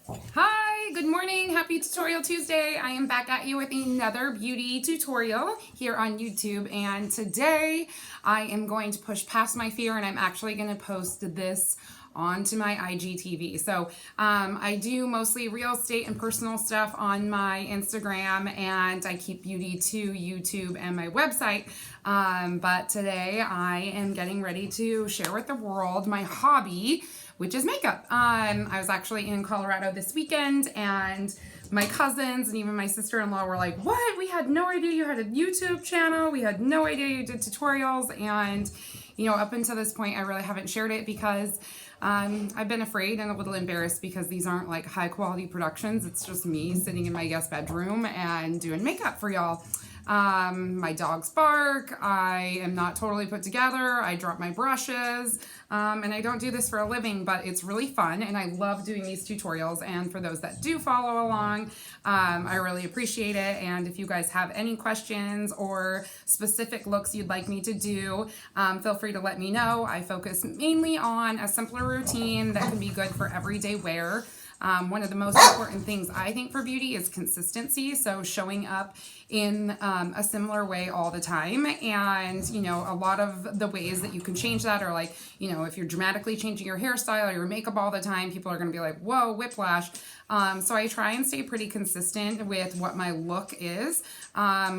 Hi, good morning. Happy Tutorial Tuesday. I am back at you with another beauty tutorial here on YouTube. And today I am going to push past my fear and I'm actually going to post this onto my IGTV. So I do mostly real estate and personal stuff on my Instagram, and I keep beauty to YouTube and my website. But today I am getting ready to share with the world my hobby, which is makeup. I was actually in Colorado this weekend, and my cousins and even my sister-in-law were like, what? We had no idea you had a YouTube channel. We had no idea you did tutorials. And, you know, up until this point, I really haven't shared it because I've been afraid and a little embarrassed because these aren't like high quality productions. It's just me sitting in my guest bedroom and doing makeup for y'all. My dogs bark, I am not totally put together, I drop my brushes, and I don't do this for a living, but it's really fun and I love doing these tutorials. And for those that do follow along, I really appreciate it. And if you guys have any questions or specific looks you'd like me to do, feel free to let me know. I focus mainly on a simpler routine that can be good for everyday wear. One of the most important things I think for beauty is consistency. So showing up in a similar way all the time. And, you know, a lot of the ways that you can change that are like, you know, if you're dramatically changing your hairstyle or your makeup all the time, people are going to be like, whoa, whiplash. So I try and stay pretty consistent with what my look is,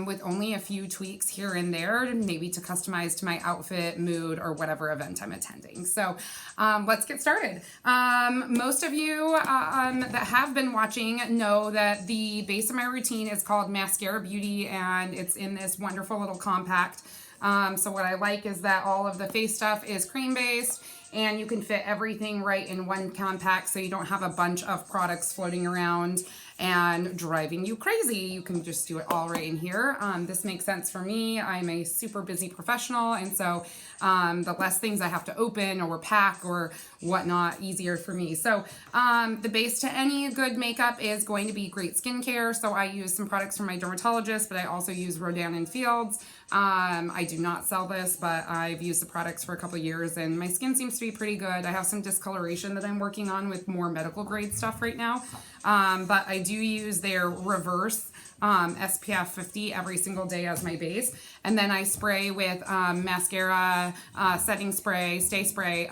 with only a few tweaks here and there, maybe to customize to my outfit, mood, or whatever event I'm attending. So let's get started. Most of you that have been watching know that the base of my routine is called Maskcara Beauty, and it's in this wonderful little compact. So what I like is that all of the face stuff is cream based, and you can fit everything right in one compact, so you don't have a bunch of products floating around and driving you crazy. You can just do it all right in here. This makes sense for me. I'm a super busy professional, and so the less things I have to open or pack or whatnot, easier for me. So the base to any good makeup is going to be great skincare. So I use some products from my dermatologist, but I also use Rodan & Fields. I do not sell this, but I've used the products for a couple of years and my skin seems to be pretty good. I have some discoloration that I'm working on with more medical grade stuff right now. But I do use their reverse SPF 50 every single day as my base. And then I spray with mascara, setting spray, stay spray.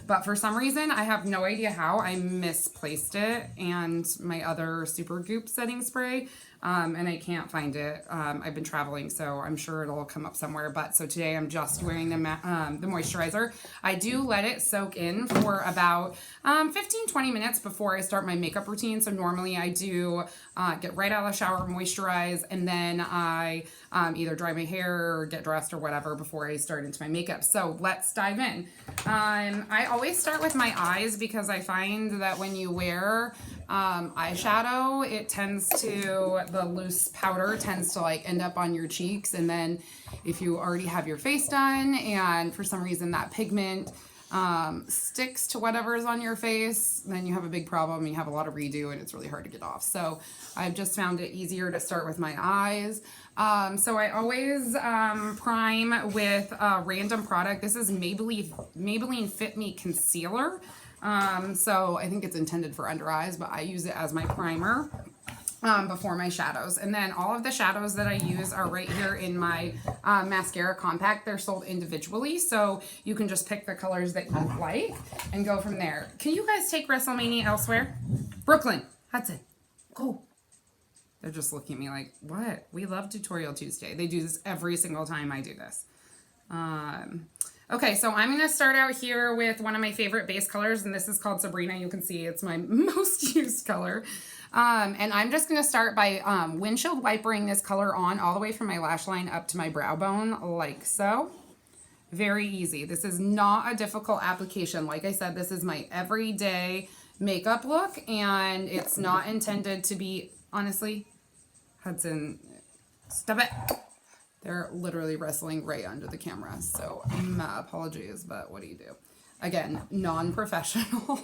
But for some reason, I have no idea how, I misplaced it and my other Supergoop setting spray. And I can't find it. I've been traveling, so I'm sure it'll come up somewhere. But so today I'm just wearing the moisturizer. I do let it soak in for about 15-20 minutes before I start my makeup routine. So normally I do get right out of the shower, moisturize, and then I either dry my hair or get dressed or whatever before I start into my makeup. So let's dive in. I always start with my eyes because I find that when you wear eyeshadow, it tends to, the loose powder tends to like end up on your cheeks, and then if you already have your face done and for some reason that pigment sticks to whatever is on your face, then you have a big problem. You have a lot of redo and it's really hard to get off. So I've just found it easier to start with my eyes. So I always prime with a random product. This is Maybelline Fit Me Concealer. So I think it's intended for under eyes, but I use it as my primer before my shadows. And then all of the shadows that I use are right here in my mascara compact. They're sold individually, so you can just pick the colors that you like and go from there. Can you guys take WrestleMania elsewhere? Brooklyn, Hudson, go. They're just looking at me like, what? We love Tutorial Tuesday. They do this every single time I do this. Okay, so I'm going to start out here with one of my favorite base colors, and this is called Sabrina. You can see it's my most used color. And I'm just going to start by windshield wipering this color on all the way from my lash line up to my brow bone, like so. Very easy. This is not a difficult application. Like I said, this is my everyday makeup look, and it's not intended to be, honestly, Hudson, stop it. They're literally wrestling right under the camera, so my apologies, but what do you do? Again, non-professional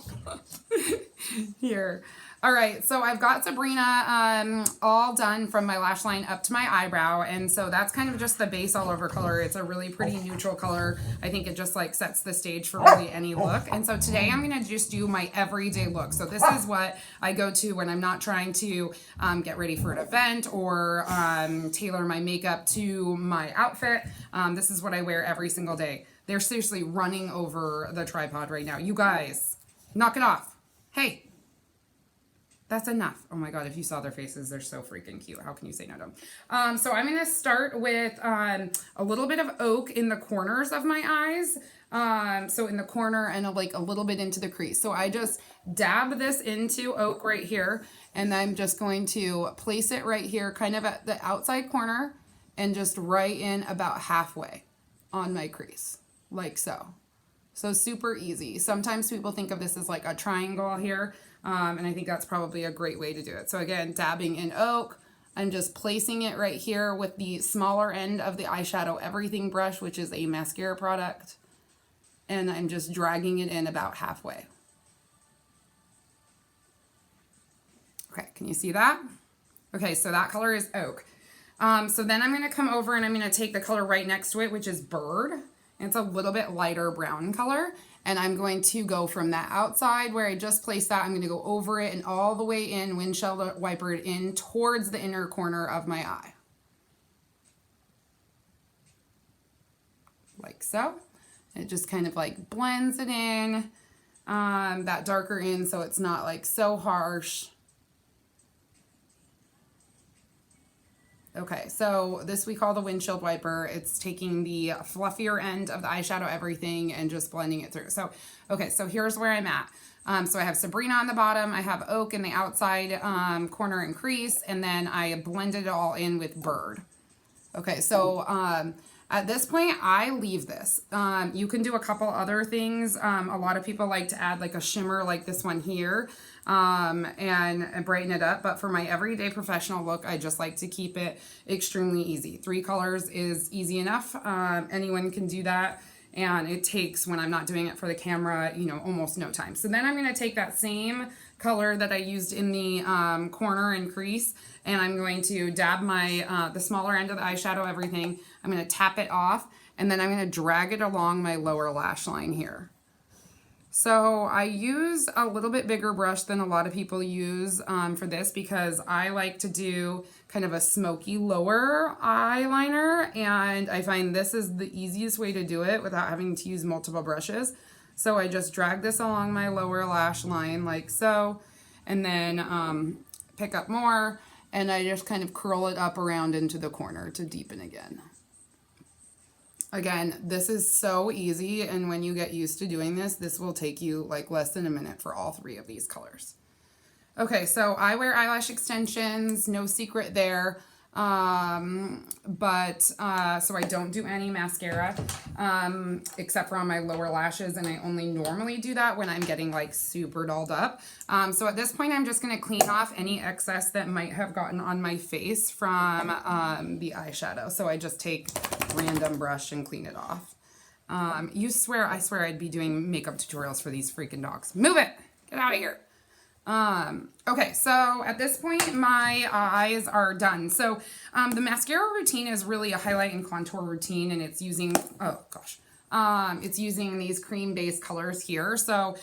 here. All right, so I've got Sabrina all done from my lash line up to my eyebrow, and so that's kind of just the base all over color. It's a really pretty neutral color. I think it just like sets the stage for really any look. And so today I'm gonna just do my everyday look. So this is what I go to when I'm not trying to get ready for an event or tailor my makeup to my outfit. This is what I wear every single day. They're seriously running over the tripod right now. You guys, knock it off. Hey. That's enough. Oh my God, if you saw their faces, they're so freaking cute. How can you say no to them? So I'm gonna start with a little bit of oak in the corners of my eyes. So in the corner and like a little bit into the crease. So I just dab this into oak right here, and I'm just going to place it right here, kind of at the outside corner, and just right in about halfway on my crease, like so. So super easy. Sometimes people think of this as like a triangle here. And I think that's probably a great way to do it. So again, dabbing in oak, I'm just placing it right here with the smaller end of the Eyeshadow Everything brush, which is a mascara product. And I'm just dragging it in about halfway. Okay, can you see that? Okay, so that color is oak. So then I'm going to come over and I'm going to take the color right next to it, which is bird. It's a little bit lighter brown color. And I'm going to go from that outside where I just placed that. I'm going to go over it and all the way in, windshield wiper it in towards the inner corner of my eye. Like so. It just kind of like blends it in, that darker in, so it's not like so harsh. Okay, so this we call the windshield wiper. It's taking the fluffier end of the Eyeshadow Everything and just blending it through. So, okay, so here's where I'm at. So I have Sabrina on the bottom, I have oak in the outside corner and crease, and then I blended it all in with bird. Okay, so at this point, I leave this. You can do a couple other things. A lot of people like to add like a shimmer like this one here and brighten it up. But for my everyday professional look, I just like to keep it extremely easy. 3 colors is easy enough. Anyone can do that. And it takes, when I'm not doing it for the camera, you know, almost no time. So then I'm going to take that same color that I used in the corner and crease, and I'm going to dab my the smaller end of the Eyeshadow Everything. I'm going to tap it off, and then I'm going to drag it along my lower lash line here. So I use a little bit bigger brush than a lot of people use for this, because I like to do kind of a smoky lower eyeliner, and I find this is the easiest way to do it without having to use multiple brushes. So I just drag this along my lower lash line like so, and then pick up more, and I just kind of curl it up around into the corner to deepen again. Again, this is so easy, and when you get used to doing this, this will take you like less than a minute for all 3 of these colors. Okay, so I wear eyelash extensions, no secret there, so I don't do any mascara, except for on my lower lashes, and I only normally do that when I'm getting like super dolled up. So at this point, I'm just going to clean off any excess that might have gotten on my face from the eyeshadow. So I just take a random brush and clean it off. I swear I'd be doing makeup tutorials for these freaking dogs. Move it! Get out of here! Okay, so at this point, my eyes are done. So, the mascara routine is really a highlight and contour routine, and it's using, oh gosh, it's using these cream-based colors here. So,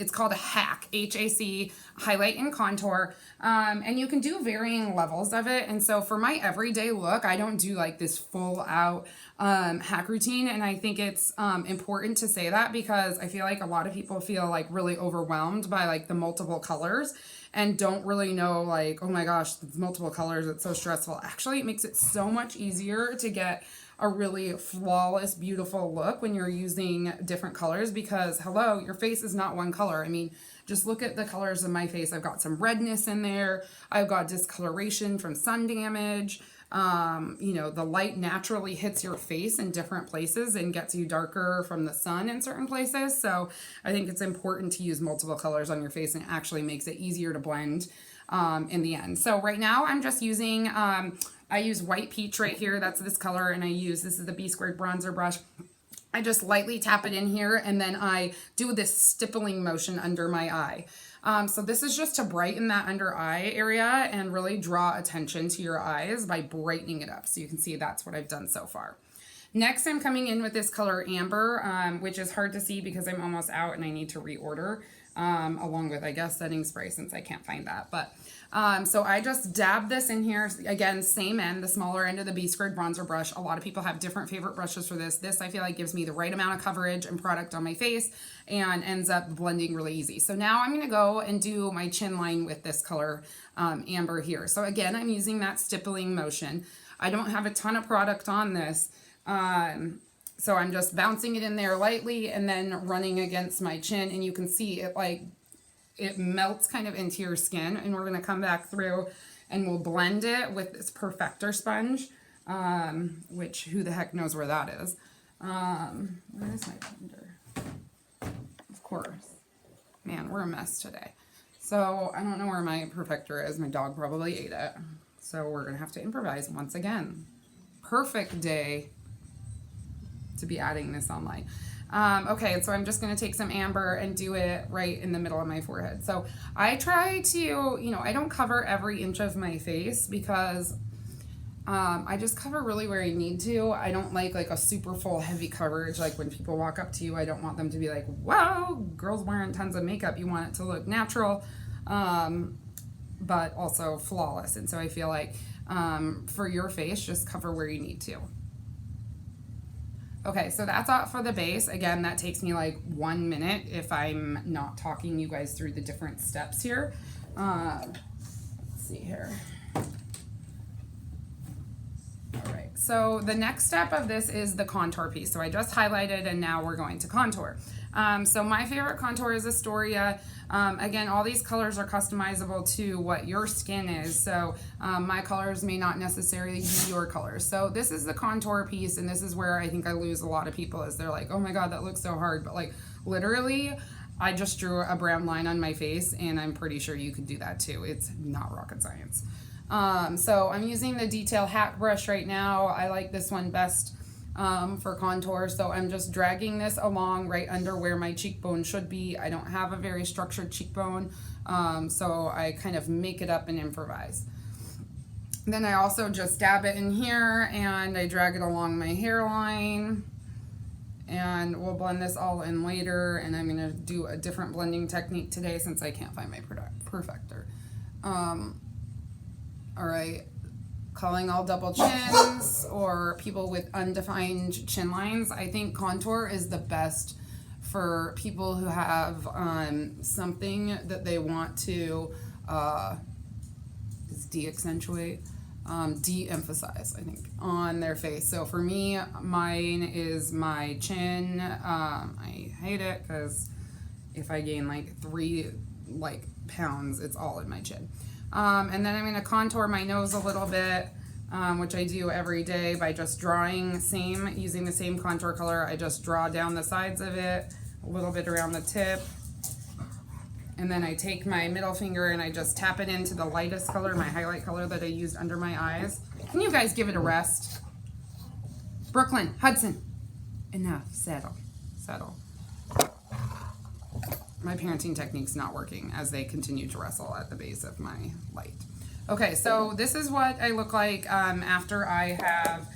it's called a HAC, H-A-C, highlight and contour, and you can do varying levels of it. And so for my everyday look, I don't do like this full out, hack routine. And I think it's, important to say that, because I feel like a lot of people feel like really overwhelmed by like the multiple colors and don't really know like, oh my gosh, multiple colors, it's so stressful. Actually, it makes it so much easier to get a really flawless, beautiful look when you're using different colors, because hello, your face is not one color. I mean, just look at the colors of my face. I've got some redness in there. I've got discoloration from sun damage. You know, the light naturally hits your face in different places and gets you darker from the sun in certain places. So I think it's important to use multiple colors on your face, and it actually makes it easier to blend in the end. So right now I'm just using, I use White Peach right here. That's this color. And this is the B Squared bronzer brush. I just lightly tap it in here, and then I do this stippling motion under my eye. So this is just to brighten that under eye area and really draw attention to your eyes by brightening it up. So you can see that's what I've done so far. Next, I'm coming in with this color Amber, which is hard to see because I'm almost out and I need to reorder, along with, I guess, setting spray since I can't find that. But so I just dab this in here. Again, same end, the smaller end of the B-squared bronzer brush. A lot of people have different favorite brushes for this. This I feel like gives me the right amount of coverage and product on my face and ends up blending really easy. So now I'm going to go and do my chin line with this color Amber here. So again, I'm using that stippling motion. I don't have a ton of product on this. So I'm just bouncing it in there lightly and then running against my chin, and you can see it it melts kind of into your skin, and we're going to come back through and we'll blend it with this perfector sponge, which who the heck knows where that is. Where is my blender? Of course. Man, we're a mess today. So I don't know where my perfector is. My dog probably ate it. So we're going to have to improvise once again. Perfect day to be adding this online. Okay, so I'm just going to take some amber and do it right in the middle of my forehead. So I try to, I don't cover every inch of my face because I just cover really where I need to. I don't like a super full heavy coverage. Like when people walk up to you, I don't want them to be like, wow, girl's wearing tons of makeup. You want it to look natural, but also flawless. And so I feel like for your face, just cover where you need to. Okay, so that's all for the base. Again, that takes me like 1 minute if I'm not talking you guys through the different steps here. Let's see here. All right, so the next step of this is the contour piece. So I just highlighted and now we're going to contour. So my favorite contour is Astoria. Again, all these colors are customizable to what your skin is. So my colors may not necessarily be your colors. So this is the contour piece, and this is where I think I lose a lot of people is they're like, oh my God, that looks so hard. But like literally, I just drew a brown line on my face, and I'm pretty sure you could do that too. It's not rocket science. So I'm using the Detail Hat brush right now. I like this one best for contour. So I'm just dragging this along right under where my cheekbone should be. I don't have a very structured cheekbone, so I kind of make it up and improvise. Then I also just dab it in here and I drag it along my hairline, and we'll blend this all in later, and I'm going to do a different blending technique today since I can't find my perfector. All right. Calling all double chins or people with undefined chin lines, I think contour is the best for people who have something that they want to de-accentuate, de-emphasize, I think, on their face. So for me, mine is my chin. I hate it because if I gain like 3 pounds, it's all in my chin. And then I'm going to contour my nose a little bit, which I do every day by just drawing using the same contour color. I just draw down the sides of it, a little bit around the tip. And then I take my middle finger and I just tap it into the lightest color, my highlight color that I used under my eyes. Can you guys give it a rest? Brooklyn, Hudson, enough, settle. My parenting technique's not working as they continue to wrestle at the base of my light. Okay, so this is what I look like after I have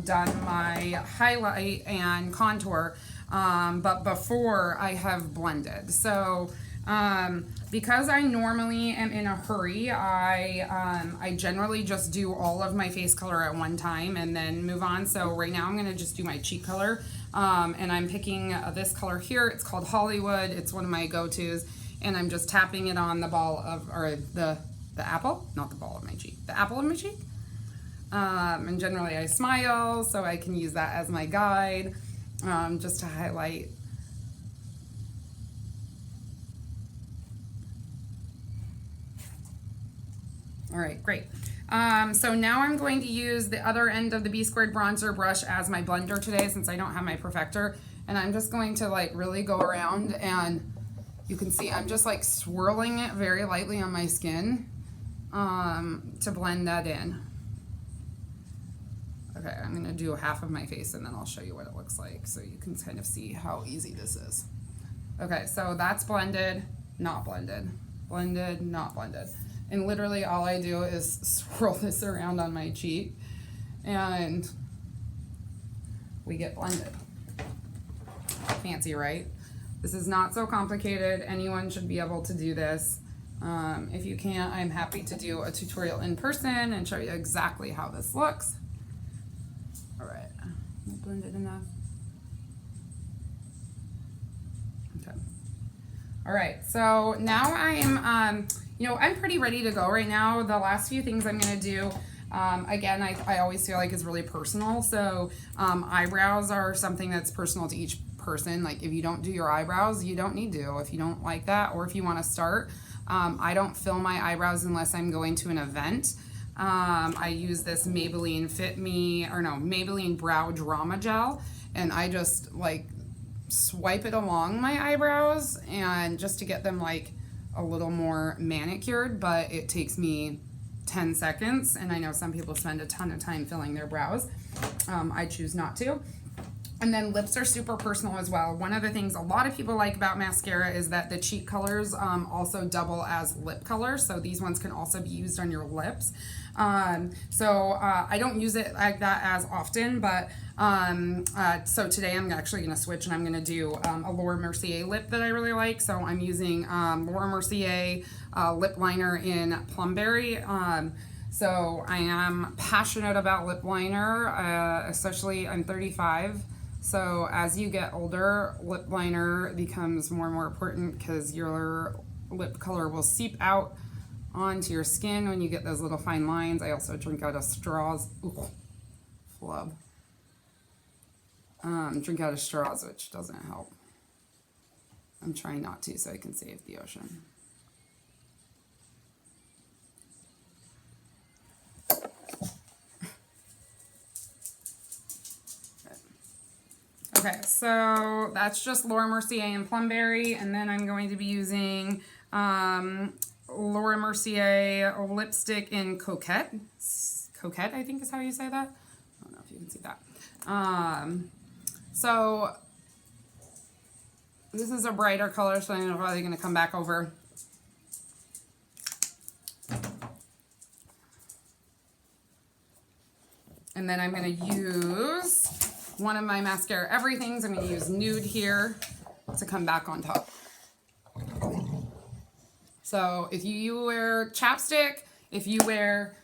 done my highlight and contour, but before I have blended. So because I normally am in a hurry, I generally just do all of my face color at one time and then move on. So right now I'm gonna just do my cheek color. And I'm picking this color here. It's called Hollywood. It's one of my go-tos, and I'm just tapping it on the ball of, or the apple, not the ball of my cheek, the apple of my cheek. And generally I smile, so I can use that as my guide, just to highlight. All right, great. So now I'm going to use the other end of the B-squared bronzer brush as my blender today since I don't have my perfector. And I'm just going to really go around, and you can see I'm just swirling it very lightly on my skin to blend that in. Okay, I'm gonna do half of my face and then I'll show you what it looks like so you can kind of see how easy this is. Okay, so that's blended. not blended. Blended, not blended. And literally all I do is swirl this around on my cheek and we get blended. Fancy, right? This is not so complicated. Anyone should be able to do this. If you can't, I'm happy to do a tutorial in person and show you exactly how this looks. All right, blended enough. Okay. All right, so now I am, you know, I'm pretty ready to go right now. The last few things I'm gonna do, again, I always feel like is really personal. So eyebrows are something that's personal to each person. Like if you don't do your eyebrows, you don't need to. If you don't like that, or if you want to start, I don't fill my eyebrows unless I'm going to an event. I use this Maybelline Maybelline Brow Drama Gel, and I just like swipe it along my eyebrows and just to get them like a little more manicured, but it takes me 10 seconds, and I know some people spend a ton of time filling their brows. I choose not to. And then lips are super personal as well. One of the things a lot of people like about mascara is that the cheek colors also double as lip colors. So these ones can also be used on your lips. I don't use it like that as often, but so today I'm actually going to switch and I'm going to do a Laura Mercier lip that I really like. So I'm using Laura Mercier lip liner in Plumberry. So I am passionate about lip liner, especially I'm 35. So as you get older, lip liner becomes more and more important because your lip color will seep out onto your skin when you get those little fine lines. I also drink out of straws. Ooh, flub. Drink out of straws, which doesn't help. I'm trying not to so I can save the ocean. Okay, so that's just Laura Mercier and Plumberry, and then I'm going to be using Laura Mercier lipstick in Coquette. Coquette, I think is how you say that. I don't know if you can see that. So this is a brighter color, so I'm probably going to come back over. And then I'm going to use one of my Mascara Everythings. I'm going to use Nude here to come back on top. So if you wear chapstick, if you wear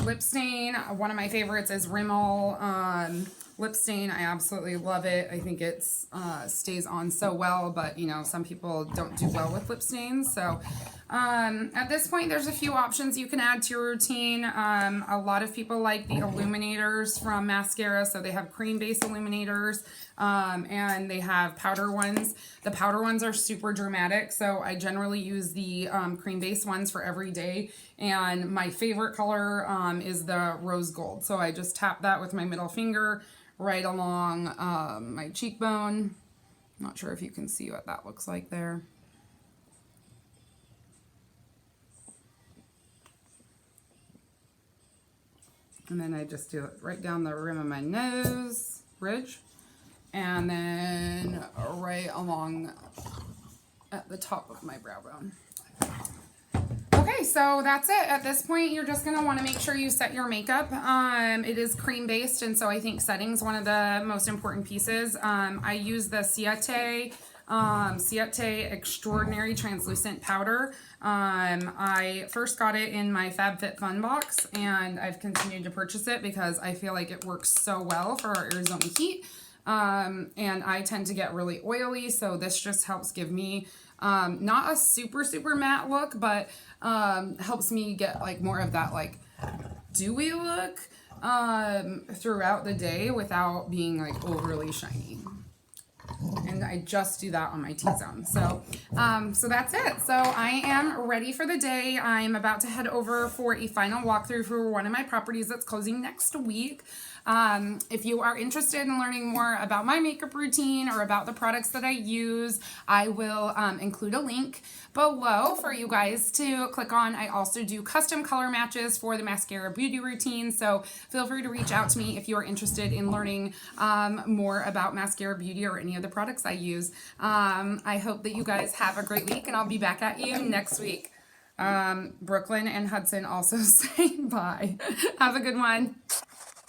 lip stain, one of my favorites is Rimmel lip stain. I absolutely love it. I think it's stays on so well, but you know, some people don't do well with lip stains. So at this point, there's a few options you can add to your routine. A lot of people like the illuminators from Maskcara. So they have cream-based illuminators and they have powder ones. The powder ones are super dramatic. So I generally use the cream-based ones for every day. And my favorite color is the rose gold. So I just tap that with my middle finger right along my cheekbone. Not sure if you can see what that looks like there. And then I just do it right down the rim of my nose bridge, and then right along at the top of my brow bone. Okay, so that's it. At this point, you're just gonna wanna make sure you set your makeup. It is cream-based, and so I think setting's one of the most important pieces. I use the Ciate Extraordinary Translucent Powder. I first got it in my FabFitFun box, and I've continued to purchase it because I feel like it works so well for our Arizona heat. And I tend to get really oily, so this just helps give me not a super matte look, but helps me get like more of that like dewy look throughout the day without being like overly shiny. And I just do that on my T-zone. So that's it. So I am ready for the day. I'm about to head over for a final walkthrough for one of my properties that's closing next week. If you are interested in learning more about my makeup routine or about the products that I use, I will include a link below for you guys to click on. I also do custom color matches for the Maskcara beauty routine, so feel free to reach out to me if you are interested in learning more about Maskcara beauty or any of the products I use. I hope that you guys have a great week, and I'll be back at you next week. Brooklyn and Hudson also say bye. Have a good one.